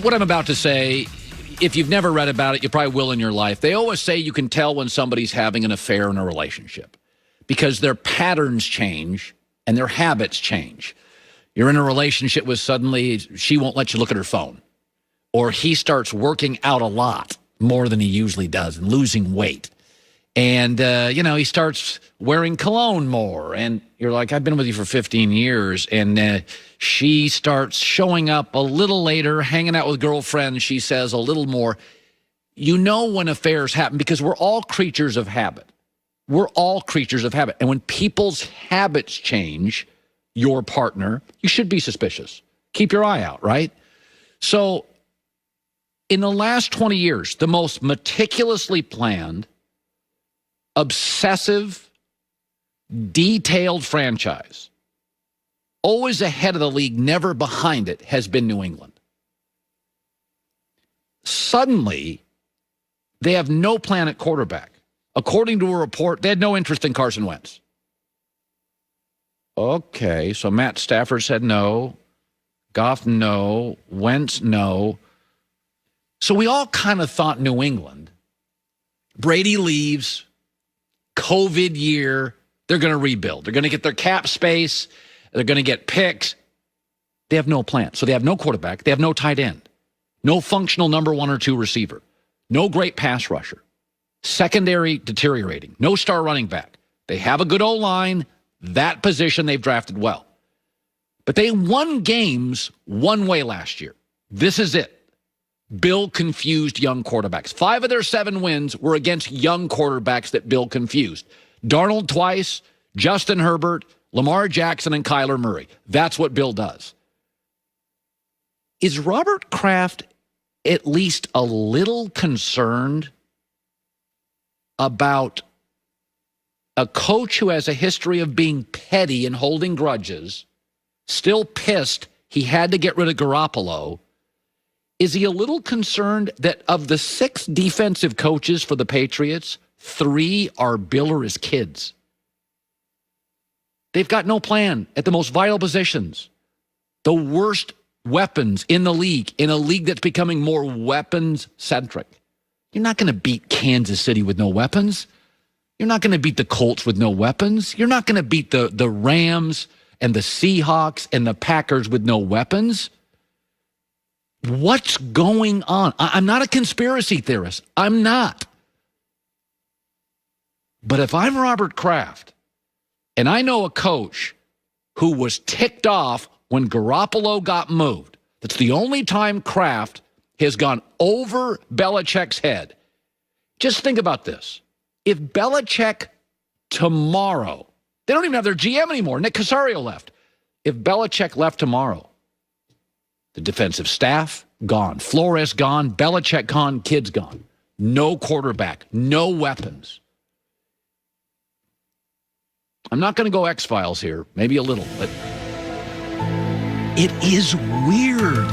What I'm about to say, if you've never read about it, you probably will in your life. They always say you can tell when somebody's having an affair in a relationship because their patterns change and their habits change. You're in a relationship with suddenly she won't let you look at her phone, or he starts working out a lot more than he usually does and losing weight. And, he starts wearing cologne more. And you're like, I've been with you for 15 years. And she starts showing up a little later, hanging out with girlfriends. She says a little more. You know when affairs happen because we're all creatures of habit. We're all creatures of habit. And when people's habits change, your partner, you should be suspicious. Keep your eye out, right? So in the last 20 years, the most meticulously planned, obsessive, detailed franchise, always ahead of the league, never behind it, has been New England. Suddenly, they have no plan at quarterback. According to a report, they had no interest in Carson Wentz. Okay, so Matt Stafford said no. Goff, no. Wentz, no. So we all kind of thought New England. Brady leaves. COVID year, they're going to rebuild. They're going to get their cap space. They're going to get picks. They have no plan. So they have no quarterback. They have no tight end. No functional number 1 or 2 receiver. No great pass rusher. Secondary deteriorating. No star running back. They have a good O-line. That position they've drafted well. But they won games one way last year. This is it. Bill confused young quarterbacks. 5 of their 7 wins were against young quarterbacks that Bill confused. Darnold twice, Justin Herbert, Lamar Jackson, and Kyler Murray. That's what Bill does. Is Robert Kraft at least a little concerned about a coach who has a history of being petty and holding grudges, still pissed he had to get rid of Garoppolo? Is he a little concerned that of the 6 defensive coaches for the Patriots, 3 are Bill or his kids? They've got no plan at the most vital positions. The worst weapons in the league, in a league that's becoming more weapons-centric. You're not going to beat Kansas City with no weapons. You're not going to beat the Colts with no weapons. You're not going to beat the Rams and the Seahawks and the Packers with no weapons. What's going on? I'm not a conspiracy theorist. I'm not. But if I'm Robert Kraft, and I know a coach who was ticked off when Garoppolo got moved, that's the only time Kraft has gone over Belichick's head. Just think about this. If Belichick tomorrow, they don't even have their GM anymore. Nick Casario left. If Belichick left tomorrow, the defensive staff, gone. Flores, gone. Belichick, gone. Kids, gone. No quarterback. No weapons. I'm not going to go X-Files here. Maybe a little, but it is weird.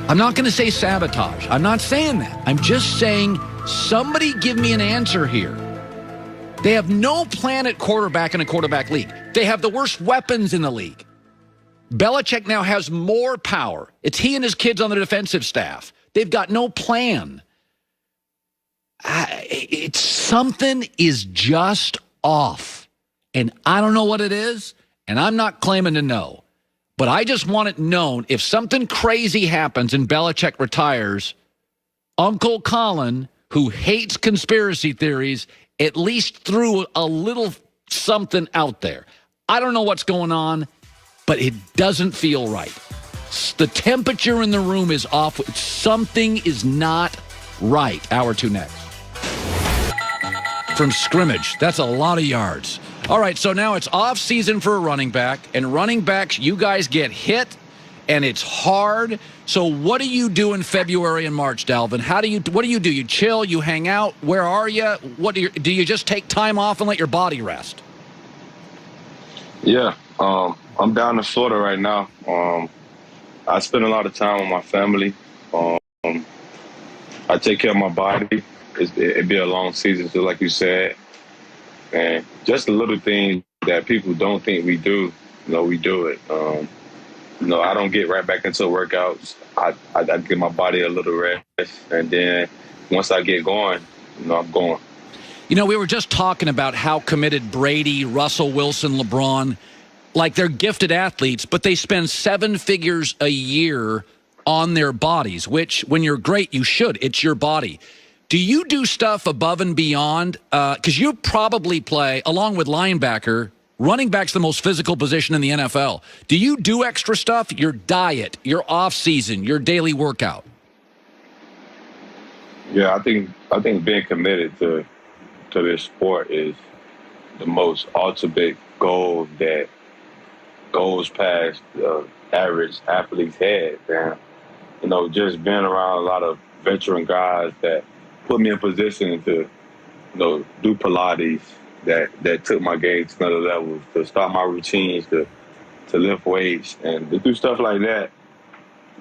I'm not going to say sabotage. I'm not saying that. I'm just saying somebody give me an answer here. They have no plan at quarterback in a quarterback league. They have the worst weapons in the league. Belichick now has more power. It's he and his kids on the defensive staff. They've got no plan. Something is just off. And I don't know what it is, and I'm not claiming to know. But I just want it known, if something crazy happens and Belichick retires, Uncle Colin, who hates conspiracy theories, at least threw a little something out there. I don't know what's going on, but it doesn't feel right. The temperature in the room is off. Something is not right. Hour 2 next. From scrimmage. That's a lot of yards. All right, so now it's off season for a running back, and running backs, you guys get hit, and it's hard. So what do you do in February and March, Dalvin? What do? You chill? You hang out? Where are you? Do you just take time off and let your body rest? Yeah, I'm down in Florida right now. I spend a lot of time with my family. I take care of my body. It'd be a long season, so like you said. And just the little things that people don't think we do, we do it. I don't get right back into workouts. I give my body a little rest, and then once I get going, I'm going. We were just talking about how committed Brady, Russell Wilson, LeBron, like they're gifted athletes, but they spend 7 figures a year on their bodies, which when you're great, you should. It's your body. Do you do stuff above and beyond? Because you probably play, along with linebacker, running back's the most physical position in the NFL. Do you do extra stuff? Your diet, your off season, your daily workout? Yeah, I think being committed to this sport is the most ultimate goal that goes past average athlete's head, man. Just being around a lot of veteran guys that put me in position to, do Pilates, that took my game to another level, to start my routines, to lift weights, and to do stuff like that.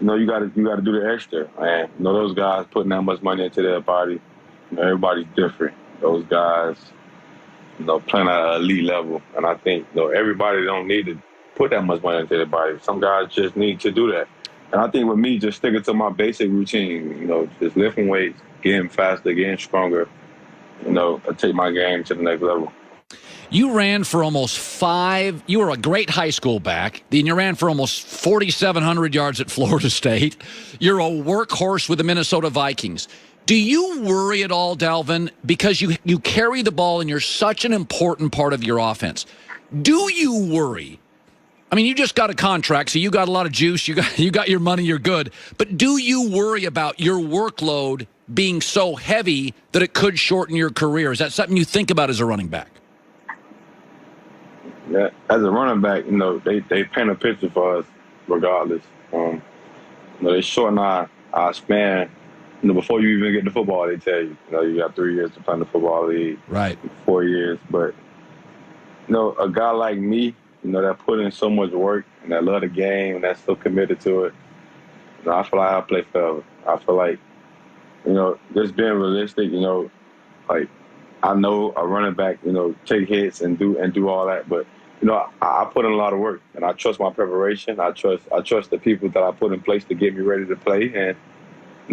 You got to do the extra, man. Those guys putting that much money into their body. Everybody's different. Those guys, playing at an elite level, and I think everybody don't need to put that much money into their body. Some guys just need to do that. And I think with me, just sticking to my basic routine, just lifting weights, getting faster, getting stronger, I take my game to the next level. You ran for almost 5. You were a great high school back. Then you ran for almost 4,700 yards at Florida State. You're a workhorse with the Minnesota Vikings. Do you worry at all, Dalvin, because you carry the ball and you're such an important part of your offense? Do you worry? I mean, you just got a contract, so you got a lot of juice. You got your money. You're good. But do you worry about your workload being so heavy that it could shorten your career? Is that something you think about as a running back? Yeah, as a running back, they paint a picture for us regardless. They shorten our span. Before you even get to football, they tell you, you got 3 years to play in the football league. Right. 4 years. But, a guy like me, that put in so much work and that love the game and that's so committed to it, I feel like I'll play forever. I feel like, just being realistic, like I know a running back, take hits and do all that, but I put in a lot of work and I trust my preparation. I trust the people that I put in place to get me ready to play, and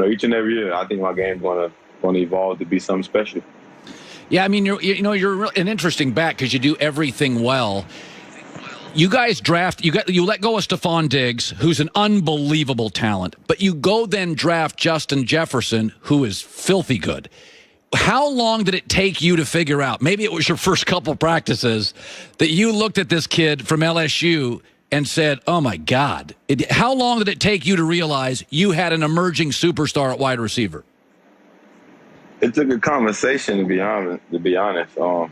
each and every year I think my game's gonna evolve to be something special. Yeah, I mean you're an interesting back because you do everything well. You guys draft, you let go of Stephon Diggs, who's an unbelievable talent, but you go then draft Justin Jefferson, who is filthy good. How long did it take you to figure out, maybe it was your first couple practices, that you looked at this kid from LSU and said, oh my God. How long did it take you to realize you had an emerging superstar at wide receiver? It took a conversation, to be honest. I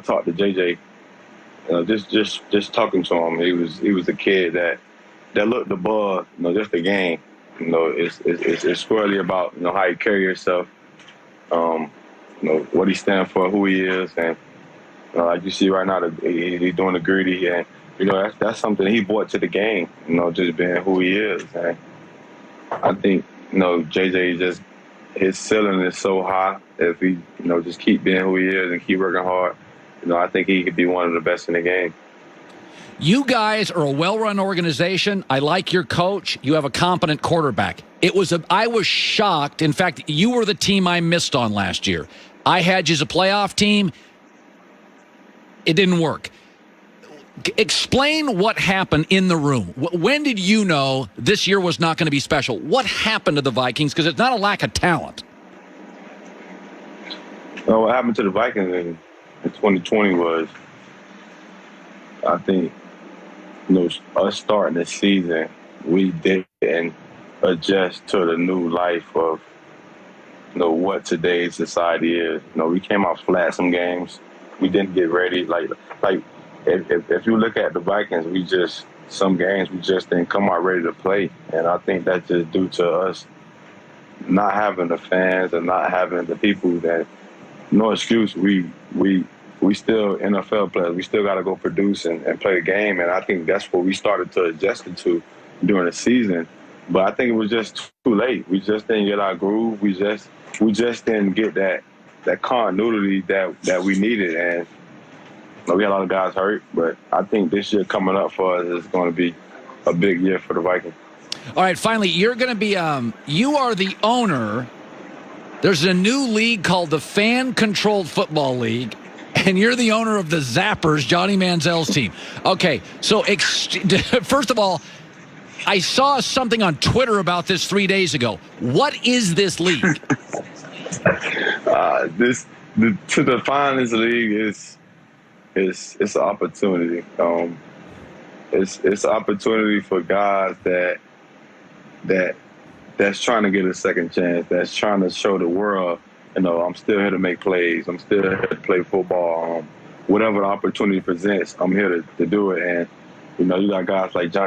talked to JJ. Just talking to him, he was a kid that looked above, just the game. It's squarely about how you carry yourself, what he stands for, who he is, and like you see right now, he's doing the gritty, and that's something he brought to the game. Just being who he is, and I think JJ just his ceiling is so high. If he just keep being who he is and keep working hard. I think he could be one of the best in the game. You guys are a well-run organization. I like your coach. You have a competent quarterback. I was shocked. In fact, you were the team I missed on last year. I had you as a playoff team. It didn't work. Explain what happened in the room. When did you know this year was not going to be special? What happened to the Vikings? Because it's not a lack of talent. Well, what happened to the Vikings in 2020 was, I think, us starting the season, we didn't adjust to the new life of, what today's society is. We came out flat some games. We didn't get ready. Like if you look at the Vikings, some games we just didn't come out ready to play. And I think that's just due to us not having the fans and not having the people that, no excuse, we still NFL players. We still got to go produce and play the game, and I think that's what we started to adjust to during the season. But I think it was just too late. We just didn't get our groove. We just didn't get that continuity that we needed, and we had a lot of guys hurt. But I think this year coming up for us is going to be a big year for the Vikings. All right, finally, you're going to be you are the owner. There's a new league called the Fan Controlled Football League, and you're the owner of the Zappers, Johnny Manziel's team. Okay, so first of all, I saw something on Twitter about this 3 days ago. What is this league? To define this league it's an opportunity. It's an opportunity for guys that's trying to get a second chance, that's trying to show the world, I'm still here to make plays. I'm still here to play football. Whatever the opportunity presents, I'm here to do it. And, you got guys like Johnny